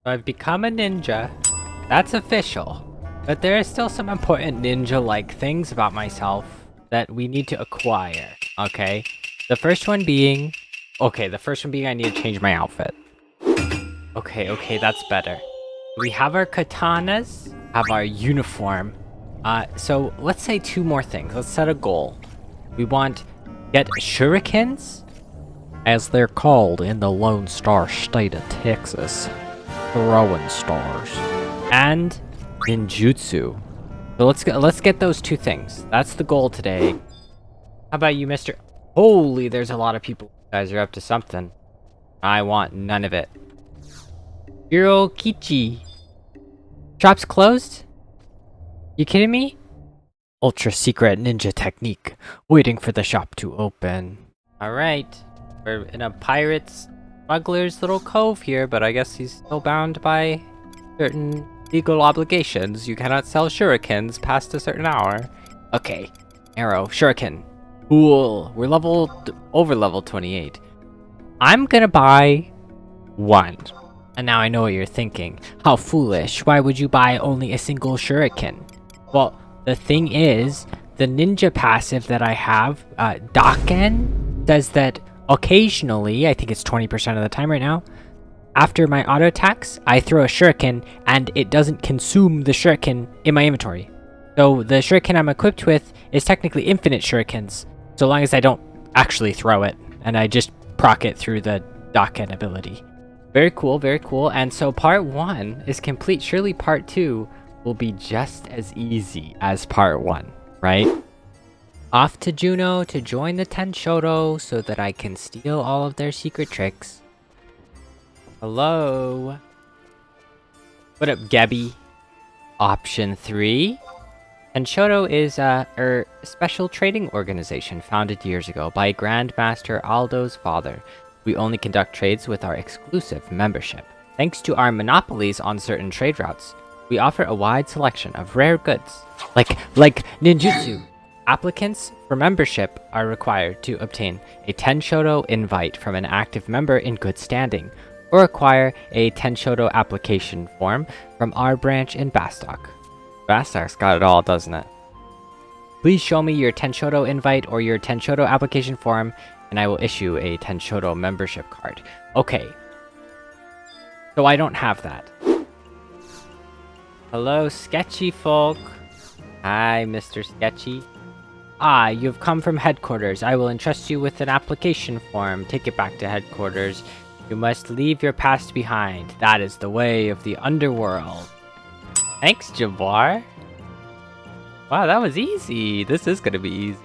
I've become a ninja. That's official. But there are still some important ninja-like things about myself that we need to acquire, okay? The first one being I need to change my outfit. Okay, that's better. We have our katanas, have our uniform. So let's say two more things. Let's set a goal. We want get shurikens, as they're called in the Lone Star State of Texas. Throwing stars. And ninjutsu. So let's get those two things. That's the goal today. How about you, Mr. Holy, there's a lot of people. You guys are up to something. I want none of it. Hirokichi. Shop's closed? You kidding me? Ultra secret ninja technique. Waiting for the shop to open. Alright. We're in a pirate's smuggler's little cove here, but I guess he's still bound by certain legal obligations. You cannot sell shurikens past a certain hour. Okay. Arrow. Shuriken. Cool. We're over level 28. I'm gonna buy one. And now I know what you're thinking. How foolish. Why would you buy only a single shuriken? Well, the thing is, the ninja passive that I have, Daken, says that occasionally, I think it's 20% of the time right now, after my auto attacks, I throw a shuriken and it doesn't consume the shuriken in my inventory. So the shuriken I'm equipped with is technically infinite shurikens, so long as I don't actually throw it and I just proc it through the Daken ability. Very cool, very cool. And so part 1 is complete. Surely part 2 will be just as easy as part 1, right? Off to Juno to join the Tenshodo so that I can steal all of their secret tricks. Hello? What up, Gabby? Option 3. Tenshodo is a special trading organization founded years ago by Grandmaster Aldo's father. We only conduct trades with our exclusive membership. Thanks to our monopolies on certain trade routes, we offer a wide selection of rare goods, like ninjutsu. Applicants for membership are required to obtain a Tenshodo invite from an active member in good standing, or acquire a Tenshodo application form from our branch in Bastok. Bastok's got it all, doesn't it? Please show me your Tenshodo invite or your Tenshodo application form, and I will issue a Tenshodo membership card. Okay. So I don't have that. Hello, sketchy folk. Hi, Mr. Sketchy. Ah, you've come from headquarters. I will entrust you with an application form. Take it back to headquarters. You must leave your past behind. That is the way of the underworld. Thanks, Jabbar. Wow, that was easy. This is gonna be easy.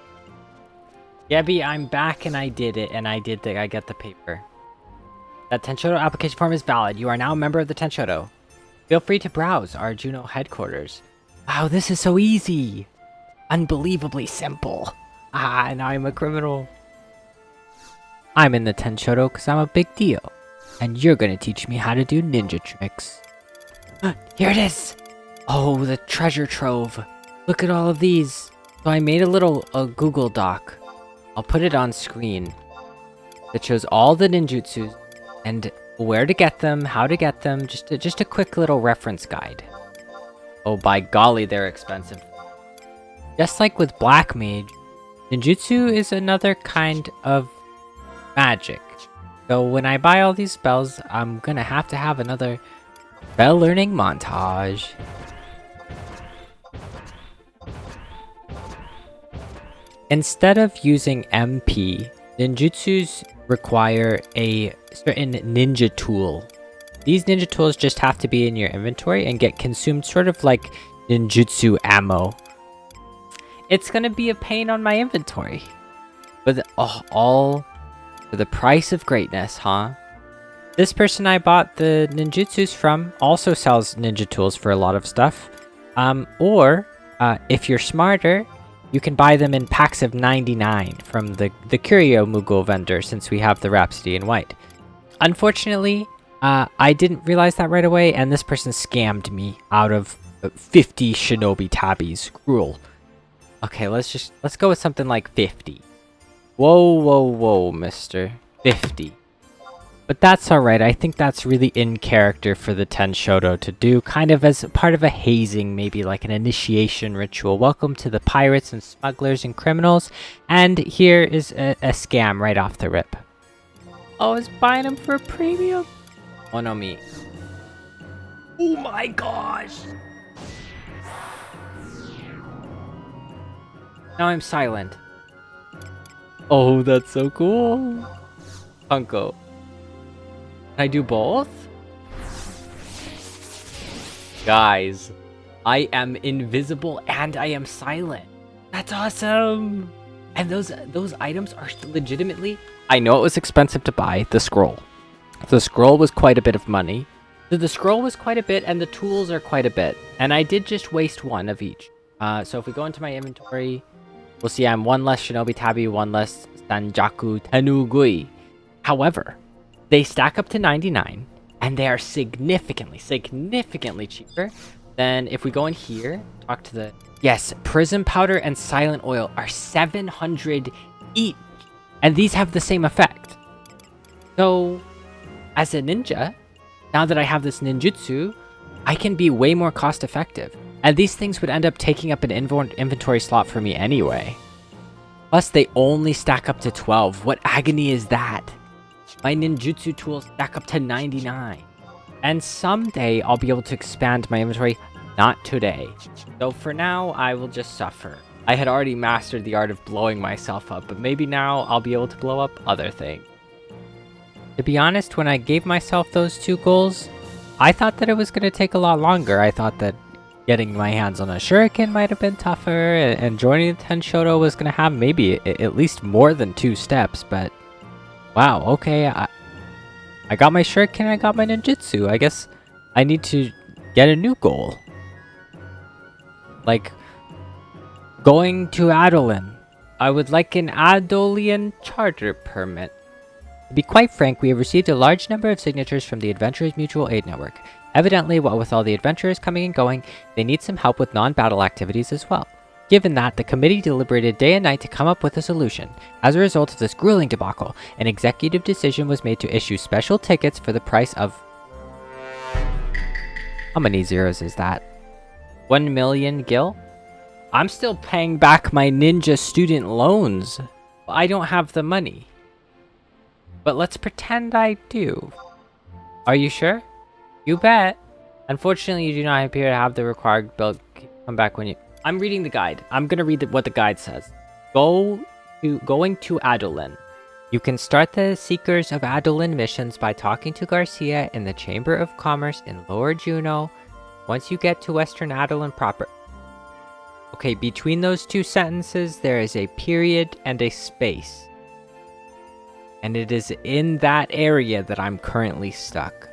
Gabby, I'm back and I did it, and I got the paper. That Tenshodo application form is valid. You are now a member of the Tenshodo. Feel free to browse our Juno headquarters. Wow, this is so easy. Unbelievably simple. Ah, now I'm a criminal. I'm in the Tenshodo because I'm a big deal. And you're gonna teach me how to do ninja tricks. Here it is! Oh, the treasure trove. Look at all of these. So I made a Google Doc. I'll put it on screen. That shows all the ninjutsus and where to get them, how to get them, just a quick little reference guide. Oh, by golly, they're expensive. Just like with Black Mage, ninjutsu is another kind of magic. So when I buy all these spells, I'm gonna have to have another spell learning montage. Instead of using MP, ninjutsus require a certain ninja tool. These ninja tools just have to be in your inventory and get consumed sort of like ninjutsu ammo. It's gonna be a pain on my inventory. But all for the price of greatness, huh? This person I bought the ninjutsus from also sells ninja tools for a lot of stuff. Or if you're smarter, you can buy them in packs of 99 from the Curio Mughal vendor, since we have the Rhapsody in white. Unfortunately, I didn't realize that right away, and this person scammed me out of 50 shinobi tabbies. Cruel. Okay, let's go with something like 50. Whoa, mister. 50. But that's alright, I think that's really in character for the Tenshodo to do, kind of as part of a hazing, maybe like an initiation ritual. Welcome to the pirates and smugglers and criminals, and here is a scam right off the rip. Oh, I was buying them for a premium? Oh no, me. Oh my gosh! Now I'm silent. Oh, that's so cool. Funko. Can I do both? Guys, I am invisible and I am silent. That's awesome. And those items are legitimately... I know it was expensive to buy, the scroll. The scroll was quite a bit of money. The scroll was quite a bit and the tools are quite a bit. And I did just waste one of each. So if we go into my inventory, we'll see I'm one less Shinobi Tabi, one less Sanjaku Tenugui. However, they stack up to 99, and they are significantly cheaper than if we go in here, talk to the... Yes, Prism Powder and Silent Oil are 700 each, and these have the same effect. So, as a ninja, now that I have this ninjutsu, I can be way more cost effective. And these things would end up taking up an inventory slot for me anyway. Plus, they only stack up to 12. What agony is that? My ninjutsu tools stack up to 99. And someday I'll be able to expand my inventory. Not today. So for now, I will just suffer. I had already mastered the art of blowing myself up, but maybe now I'll be able to blow up other things. To be honest, when I gave myself those 2 goals, I thought that it was going to take a lot longer. I thought that getting my hands on a Shuriken might have been tougher, and joining the Tenshodo was going to have maybe at least more than 2 steps, but... Wow, okay, I got my Shuriken, I got my ninjutsu. I guess I need to get a new goal. Like, going to Adoulin. I would like an Adoulin charter permit. To be quite frank, we have received a large number of signatures from the Adventurers Mutual Aid Network. Evidently, what with all the adventurers coming and going, they need some help with non-battle activities as well. Given that, the committee deliberated day and night to come up with a solution. As a result of this grueling debacle, an executive decision was made to issue special tickets for the price of... How many zeros is that? 1 million gil? I'm still paying back my ninja student loans. I don't have the money. But let's pretend I do. Are you sure? You bet. Unfortunately, you do not appear to have the required bill. Come back when you... I'm reading the guide. I'm gonna read what the guide says. Going to Adoulin. You can start the Seekers of Adoulin missions by talking to Garcia in the Chamber of Commerce in Lower Juneau. Once you get to Western Adoulin proper... Okay, between those 2 sentences, there is a period and a space. And it is in that area that I'm currently stuck.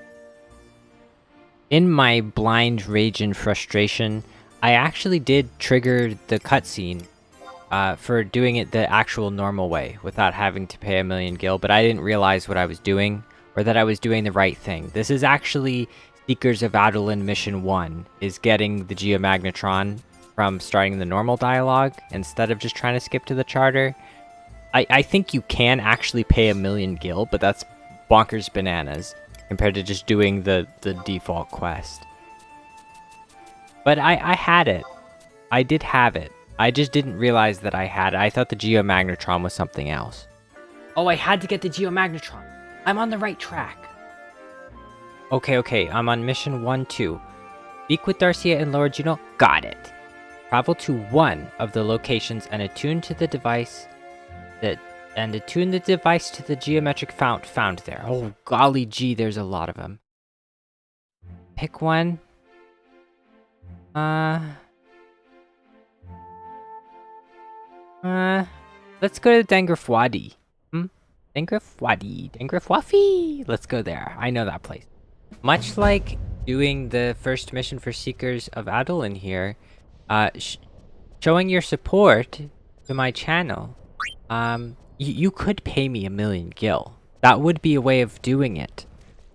In my blind rage and frustration, I actually did trigger the cutscene for doing it the actual normal way without having to pay 1 million gil, but I didn't realize what I was doing or that I was doing the right thing. This is actually Seekers of Adoulin Mission 1, is getting the Geomagnetron from starting the normal dialogue instead of just trying to skip to the charter. I think you can actually pay 1 million gil, but that's bonkers bananas compared to just doing the default quest. But I had it. I did have it. I just didn't realize that I had it. I thought the Geomagnetron was something else. Oh, I had to get the Geomagnetron. I'm on the right track. Okay, I'm on mission 1-2. Speak with Darcia in Lower Juneau. Got it. Travel to one of the locations and attune to the device attune the device to the geometric fount found there. Oh, golly gee, there's a lot of them. Pick one. Let's go to Dengrafwadi. Dengrafwafi. Let's go there. I know that place. Much like doing the first mission for Seekers of Adoulin here, showing your support to my channel, you could pay me 1 million gil. That would be a way of doing it.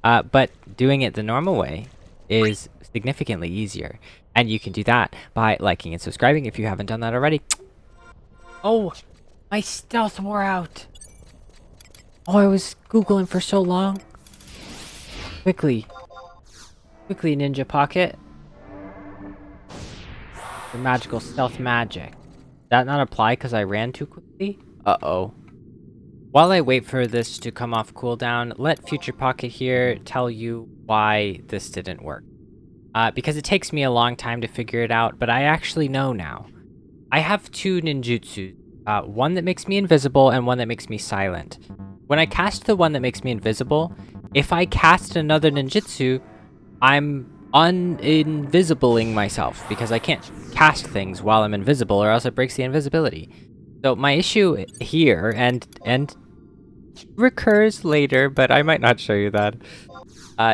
But doing it the normal way is significantly easier. And you can do that by liking and subscribing if you haven't done that already. Oh, my stealth wore out. Oh, I was Googling for so long. Quickly. Quickly, Ninja Pocket. Your magical stealth magic. Did that not apply because I ran too quickly? Uh-oh. While I wait for this to come off cooldown, let Future Pocket here tell you why this didn't work. Because it takes me a long time to figure it out, but I actually know now. I have two ninjutsu, one that makes me invisible and one that makes me silent. When I cast the one that makes me invisible, if I cast another ninjutsu, I'm uninvisibling myself because I can't cast things while I'm invisible or else it breaks the invisibility. So my issue here, and recurs later, but I might not show you that,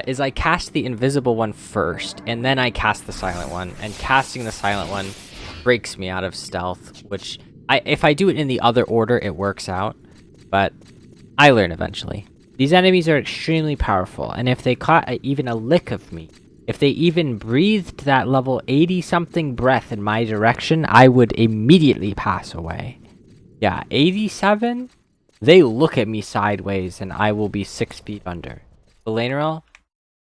is I cast the invisible one first, and then I cast the silent one, and casting the silent one breaks me out of stealth, which, if I do it in the other order, it works out, but I learn eventually. These enemies are extremely powerful, and if they caught even a lick of me, if they even breathed that level 80-something breath in my direction, I would immediately pass away. Yeah, 87? They look at me sideways, and I will be 6 feet under. Velaneril,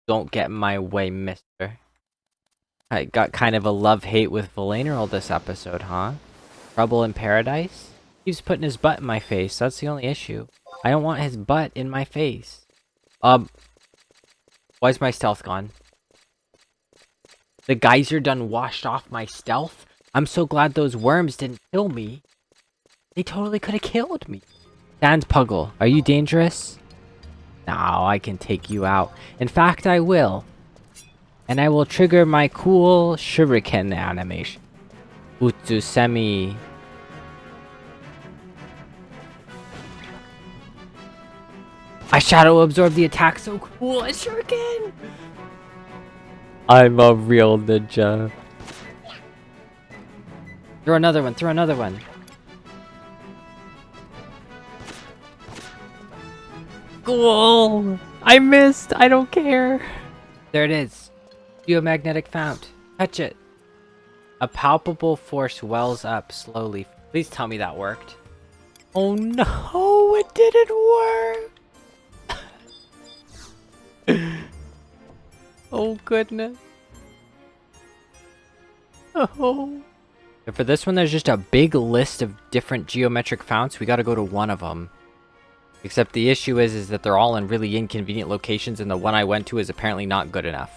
don't get in my way, mister. I got kind of a love-hate with Velaneril this episode, huh? Trouble in paradise? He's putting his butt in my face, that's the only issue. I don't want his butt in my face. Why's my stealth gone? The geyser done washed off my stealth? I'm so glad those worms didn't kill me. They totally could have killed me. Sandpuggle, are you dangerous? No, I can take you out. In fact, I will. And I will trigger my cool Shuriken animation. Utsusemi. I shadow absorb the attack, so cool. It's Shuriken! I'm a real ninja. Throw another one, throw another one. Cool! I missed! I don't care! There it is. Geomagnetic fount. Touch it. A palpable force wells up slowly. Please tell me that worked. Oh no! It didn't work! Oh goodness. Oh. And for this one, there's just a big list of different geometric founts. We gotta go to one of them. Except the issue is that they're all in really inconvenient locations, and the one I went to is apparently not good enough.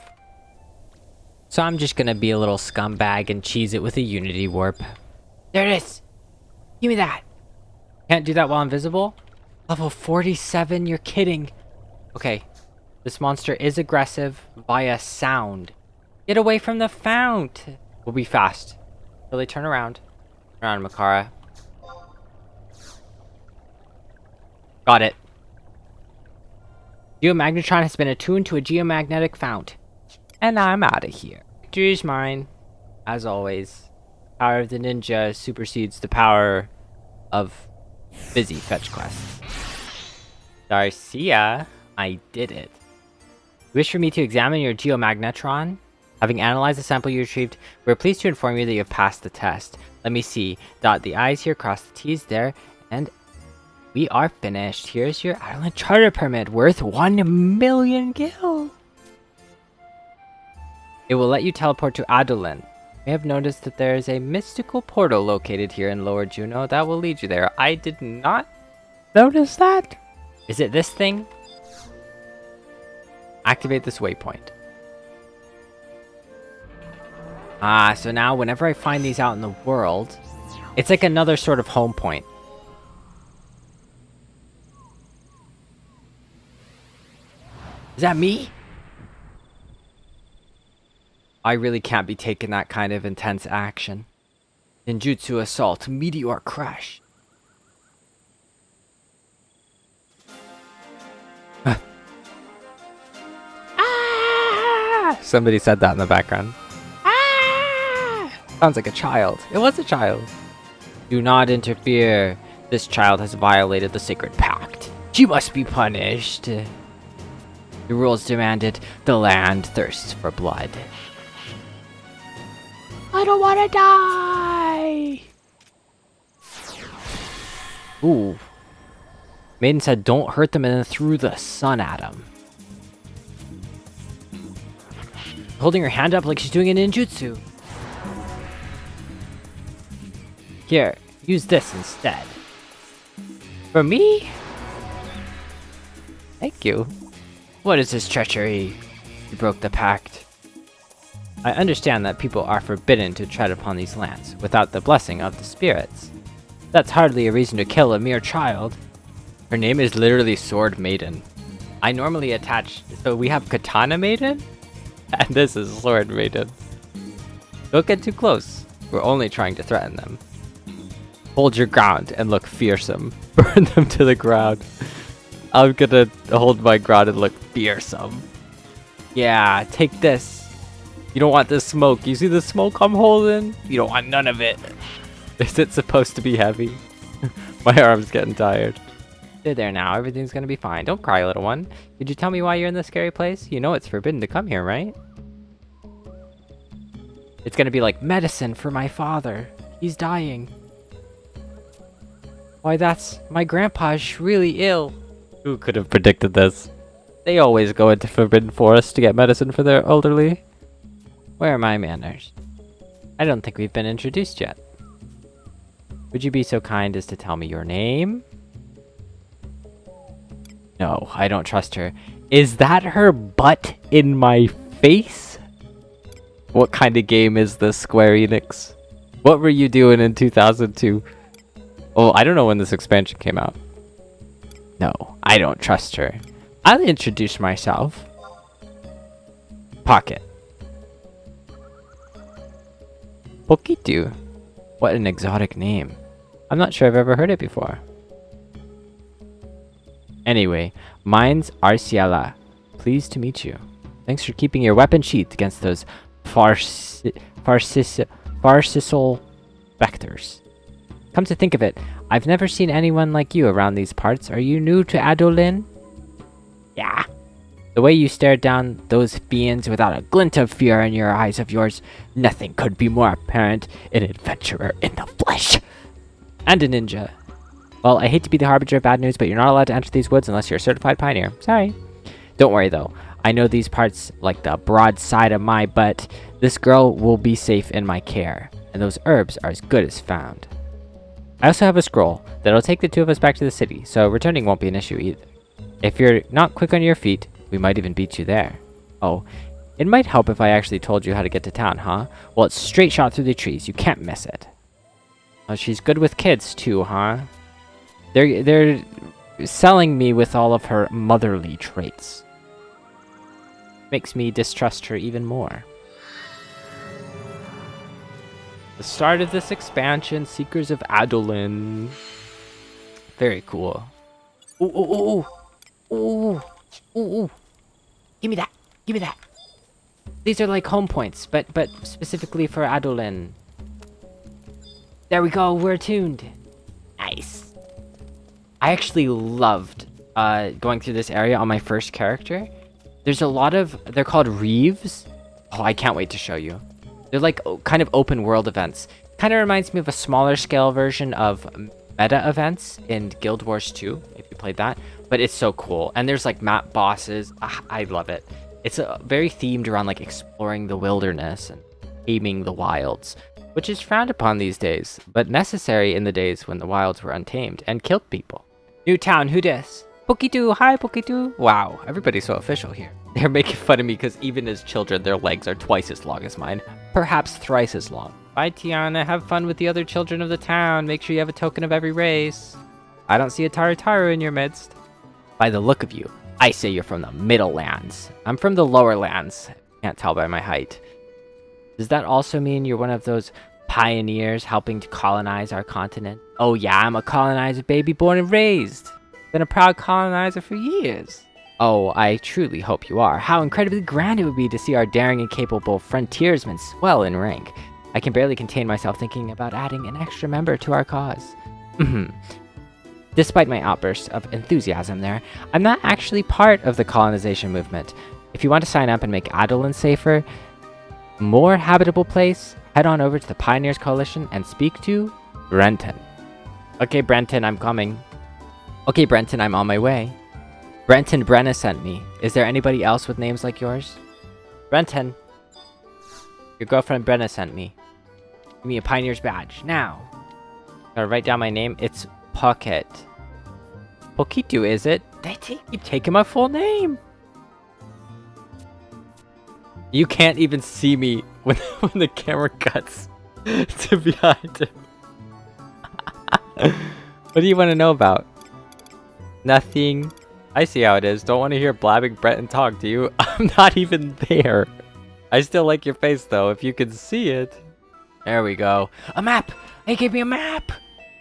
So I'm just gonna be a little scumbag and cheese it with a Unity Warp. There it is! Give me that! Can't do that while invisible? Level 47? You're kidding! Okay. This monster is aggressive via sound. Get away from the fount! We'll be fast. Really turn around. Turn around, Makara. Got it. Geomagnetron has been attuned to a geomagnetic fount. And I'm out of here. Victory is mine. As always. Power of the ninja supersedes the power of busy fetch quests. Darcia, I did it. You wish for me to examine your geomagnetron? Having analyzed the sample you retrieved, we're pleased to inform you that you have passed the test. Let me see. Dot the I's here, cross the T's there, and we are finished. Here's your island charter permit worth 1 million gil. It will let you teleport to Adoulin. You may have noticed that there is a mystical portal located here in Lower Juno that will lead you there. I did not notice that. Is it this thing? Activate this waypoint. So now whenever I find these out in the world, it's like another sort of home point. Is that me? I really can't be taking that kind of intense action. Ninjutsu assault, meteor crash. Ah! Somebody said that in the background. Ah! Sounds like a child. It was a child. Do not interfere. This child has violated the sacred pact. She must be punished. The rules demanded. The land thirsts for blood. I don't want to die! Ooh. Maiden said don't hurt them and then threw the sun at them. Holding her hand up like she's doing a ninjutsu. Here, use this instead. For me? Thank you. What is this treachery? You broke the pact. I understand that people are forbidden to tread upon these lands without the blessing of the spirits. That's hardly a reason to kill a mere child. Her name is literally Sword Maiden. I normally attach... So we have Katana Maiden? And this is Sword Maiden. Don't get too close. We're only trying to threaten them. Hold your ground and look fearsome. Burn them to the ground. I'm gonna hold my ground and look fearsome. Yeah, take this. You don't want this smoke. You see the smoke I'm holding? You don't want none of it. Is it supposed to be heavy? My arm's getting tired. Stay there now. Everything's gonna be fine. Don't cry, little one. Did you tell me why you're in this scary place? You know it's forbidden to come here, right? It's gonna be like medicine for my father. He's dying. Why, that's... My grandpa's really ill. Who could have predicted this? They always go into forbidden forests to get medicine for their elderly. Where are my manners? I don't think we've been introduced yet. Would you be so kind as to tell me your name? No, I don't trust her. Is that her butt in my face? What kind of game is this, Square Enix? What were you doing in 2002? Oh, I don't know when this expansion came out. No, I don't trust her. I'll introduce myself. Pocket. Pokitu. What an exotic name. I'm not sure I've ever heard it before. Anyway, mine's Arciela. Pleased to meet you. Thanks for keeping your weapon sheathed against those farcical specters. Come to think of it, I've never seen anyone like you around these parts. Are you new to Adoulin? Yeah. The way you stared down those fiends without a glint of fear in your eyes of yours, nothing could be more apparent. An adventurer in the flesh. And a ninja. Well, I hate to be the harbinger of bad news, but you're not allowed to enter these woods unless you're a certified pioneer. Sorry. Don't worry though. I know these parts like the broad side of my butt. This girl will be safe in my care, and those herbs are as good as found. I also have a scroll that'll take the two of us back to the city, so returning won't be an issue either. If you're not quick on your feet, we might even beat you there. Oh, it might help if I actually told you how to get to town, huh? Well, it's straight shot through the trees. You can't miss it. Oh, she's good with kids too, huh? They're selling me with all of her motherly traits. Makes me distrust her even more. The start of this expansion, Seekers of Adoulin. Very cool. Ooh, ooh, ooh, ooh, ooh, ooh, ooh. Give me that. Give me that. These are like home points, but specifically for Adoulin. There we go. We're tuned. Nice. I actually loved going through this area on my first character. There's a lot of... They're called reeves. Oh, I can't wait to show you. They're like kind of open world events. Kind of reminds me of a smaller scale version of meta events in Guild Wars 2, if you played that. But it's so cool. And there's like map bosses. I love it. It's very themed around like exploring the wilderness and taming the wilds, which is frowned upon these days, but necessary in the days when the wilds were untamed and killed people. New town, who dis? Pokitu, hi Pokitu. Wow, everybody's so official here. They're making fun of me because even as children, their legs are twice as long as mine. Perhaps thrice as long. Bye, Tiana. Have fun with the other children of the town. Make sure you have a token of every race. I don't see a Tarataru in your midst. By the look of you, I say you're from the Middle Lands. I'm from the Lower Lands. Can't tell by my height. Does that also mean you're one of those pioneers helping to colonize our continent? Oh yeah, I'm a colonizer baby born and raised. Been a proud colonizer for years. Oh, I truly hope you are. How incredibly grand it would be to see our daring and capable frontiersmen swell in rank. I can barely contain myself thinking about adding an extra member to our cause. Despite my outburst of enthusiasm there, I'm not actually part of the colonization movement. If you want to sign up and make Adoulin safer, more habitable place, head on over to the Pioneers Coalition and speak to Brenton. Okay, Brenton, I'm coming. Okay, Brenton, I'm on my way. Brenton Brenna sent me. Is there anybody else with names like yours? Brenton. Your girlfriend Brenna sent me. Give me a pioneer's badge, now. Gotta write down my name. It's Pocket. Pokitu, is it? They keep taking my full name. You can't even see me when the camera cuts to behind him. What do you want to know about? Nothing. I see how it is. Don't want to hear blabbing Breton talk, do you? I'm not even there. I still like your face, though, if you can see it. There we go. A map! They gave me a map!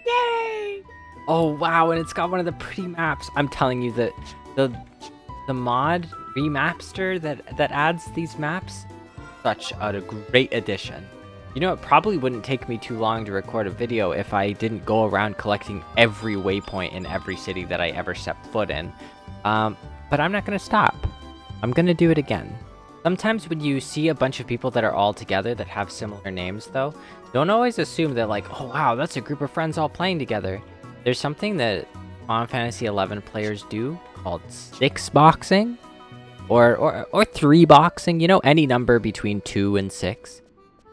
Yay! Oh, wow, and it's got one of the pretty maps. I'm telling you that the mod remapster that adds these maps, such a great addition. You know, it probably wouldn't take me too long to record a video if I didn't go around collecting every waypoint in every city that I ever set foot in. But I'm not going to stop. I'm going to do it again. Sometimes when you see a bunch of people that are all together that have similar names, though, don't always assume that, like, oh wow, that's a group of friends all playing together. There's something that Final Fantasy XI players do called 6-boxing or 3-boxing, you know, any number between 2 and 6.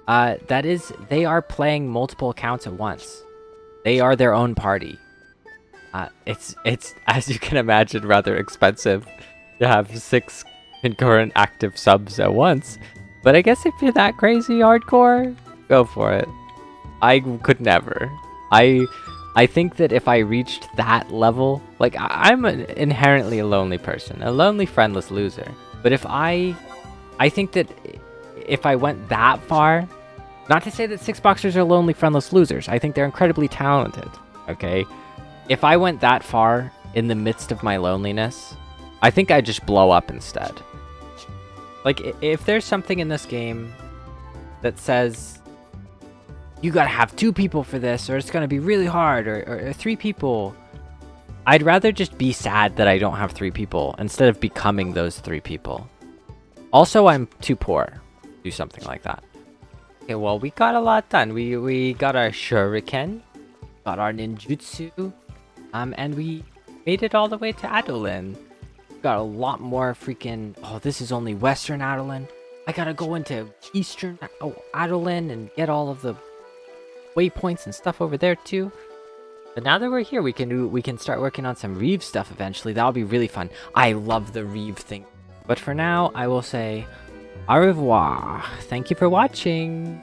That is, they are playing multiple accounts at once. They are their own party. It's as you can imagine, rather expensive to have 6 concurrent active subs at once. But I guess if you're that crazy hardcore, go for it. I could never. I think that if I reached that level, like I'm inherently a lonely person, a lonely friendless loser. But if I think that if I went that far, not to say that 6-boxers are lonely friendless losers, I think they're incredibly talented, okay? If I went that far in the midst of my loneliness, I think I'd just blow up instead. Like, if there's something in this game that says, you gotta have 2 people for this, or it's gonna be really hard, or 3 people, I'd rather just be sad that I don't have 3 people, instead of becoming those 3 people. Also, I'm too poor to do something like that. Okay, well, we got a lot done. We got our Shuriken, got our Ninjutsu, and we made it all the way to Adoulin. Got a lot more freaking... Oh, this is only Western Adoulin. I gotta go into Eastern Adoulin and get all of the waypoints and stuff over there too. But now that we're here, we can start working on some Reeve stuff eventually. That'll be really fun. I love the Reeve thing. But for now, I will say au revoir. Thank you for watching.